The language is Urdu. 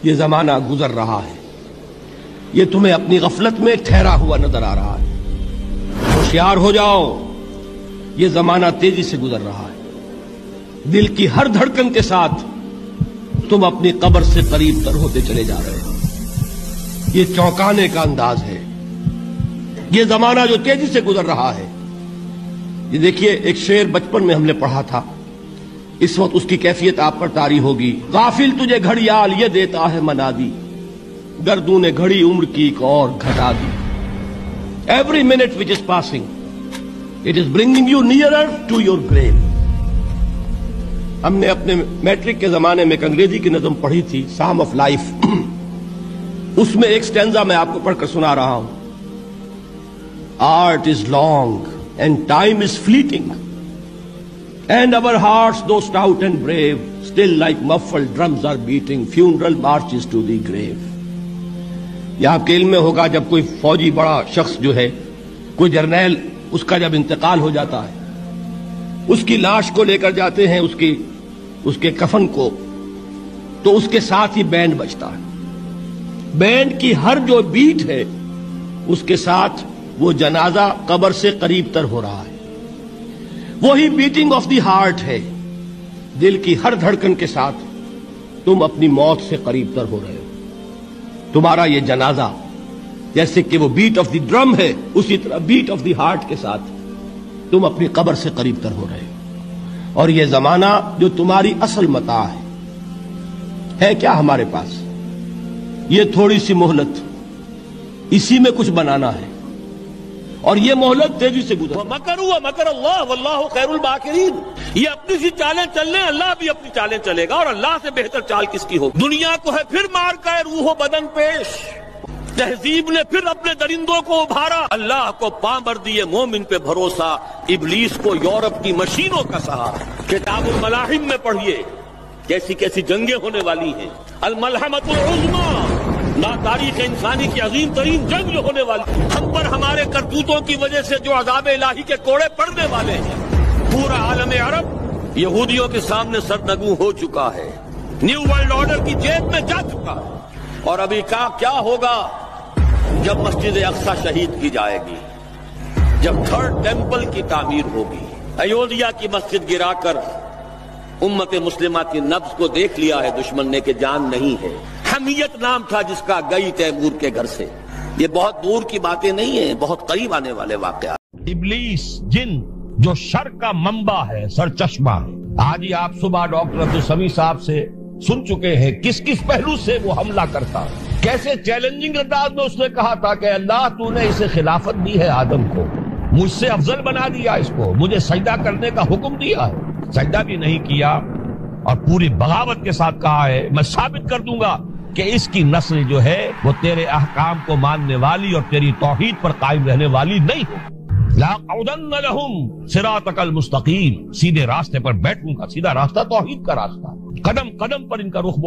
یہ زمانہ گزر رہا ہے، یہ تمہیں اپنی غفلت میں ٹھہرا ہوا نظر آ رہا ہے۔ ہوشیار ہو جاؤ، یہ زمانہ تیزی سے گزر رہا ہے۔ دل کی ہر دھڑکن کے ساتھ تم اپنی قبر سے قریب تر ہوتے چلے جا رہے ہو۔ یہ چونکانے کا انداز ہے، یہ زمانہ جو تیزی سے گزر رہا ہے۔ یہ دیکھیے، ایک شعر بچپن میں ہم نے پڑھا تھا، اس وقت اس کی کیفیت آپ پر طاری ہوگی۔ غافل تجھے گھڑیال یہ دیتا ہے منادی، گردوں نے گھڑی عمر کی ایک اور گھٹا دی۔ Every minute which is passing, it is bringing you nearer to your grave۔ ہم نے اپنے میٹرک کے زمانے میں ایک انگریزی کی نظم پڑھی تھی، سام آف لائف۔ اس میں ایک سٹینزا میں آپ کو پڑھ کر سنا رہا ہوں۔ Art is long and time is fleeting, and our hearts, though stout and brave, still like muffled drums are beating funeral marches to the grave۔ یہ آپ کے علم میں ہوگا، جب کوئی فوجی بڑا شخص جو ہے، کوئی جرنیل، اس کا جب انتقال ہو جاتا ہے، اس کی لاش کو لے کر جاتے ہیں، اس کے کفن کو، تو اس کے ساتھ ہی بینڈ بجتا ہے۔ بینڈ کی ہر جو بیٹ ہے، اس کے ساتھ وہ جنازہ قبر سے قریب تر ہو رہا ہے۔ وہی بیٹنگ آف دی ہارٹ ہے، دل کی ہر دھڑکن کے ساتھ تم اپنی موت سے قریب تر ہو رہے ہو۔ تمہارا یہ جنازہ جیسے کہ وہ بیٹ آف دی ڈرم ہے، اسی طرح بیٹ آف دی ہارٹ کے ساتھ تم اپنی قبر سے قریب تر ہو رہے ہو۔ اور یہ زمانہ جو تمہاری اصل متاع ہے کیا ہمارے پاس؟ یہ تھوڑی سی مہلت، اسی میں کچھ بنانا ہے، اور یہ مہلت تیزی سے گزر۔ وَمَكَرُوا وَمَكَرَ اللَّهُ وَاللَّهُ خَيْرُ الْمَاكِرِينَ۔ یہ اپنی سی چالیں چل رہے ہیں، اللہ بھی اپنی چالیں چلے گا، اور اللہ سے بہتر چال کس کی ہوگی؟ دنیا کو ہے پھر مار کا روح و بدن پیش، تہذیب نے پھر اپنے درندوں کو ابھارا، اللہ کو پامر دیے مومن پہ بھروسہ، ابلیس کو یورپ کی مشینوں کا سہارا۔ کتاب الملاحم میں پڑھیے کیسی کیسی جنگیں ہونے والی ہیں۔ الملحمۃ العظمیٰ، نا تاریخ انسانی کی عظیم ترین جنگ جو ہونے والی، ہم پر ہمارے کرتوتوں کی وجہ سے جو عذاب الہی کے کوڑے پڑنے والے ہیں۔ پورا عالم عرب یہودیوں کے سامنے سرنگوں ہو چکا ہے، نیو ورلڈ آرڈر کی جیب میں جا چکا ہے۔ اور ابھی کیا ہوگا جب مسجد اقصی شہید کی جائے گی، جب تھرڈ ٹیمپل کی تعمیر ہوگی۔ ایودھیا کی مسجد گرا کر امت مسلمہ کی نبض کو دیکھ لیا ہے دشمن نے کہ جان نہیں ہے۔ حمیت نام تھا جس کا، گئی تیمور کے گھر سے۔ یہ بہت دور کی باتیں نہیں ہیں، بہت قریب آنے والے واقعات۔ ابلیس جن جو شر کا منبع ہے، سر چشمہ ہے۔ آج ہی آپ صبح ڈاکٹر عبدالسمیع صاحب سے سن چکے ہیں کس پہلو سے وہ حملہ کرتا، کیسے چیلنجنگ انداز میں اس نے کہا تھا کہ اللہ تو نے اسے خلافت دی ہے آدم کو، مجھ سے افضل بنا دیا اس کو، مجھے سجدہ کرنے کا حکم دیا ہے، سجدہ بھی نہیں کیا، اور پوری بغاوت کے ساتھ کہا ہے میں ثابت کر دوں گا کہ اس کی نسل جو ہے وہ تیرے احکام کو ماننے والی اور تیری توحید پر قائم رہنے والی نہیں ہوگی۔ لَأَقْعُدَنَّ لَهُمْ صِرَاطَكَ الْمُسْتَقِيمَ، سیدھے راستے پر بیٹھوں گا۔ سیدھا راستہ توحید کا راستہ، قدم قدم پر ان کا رخ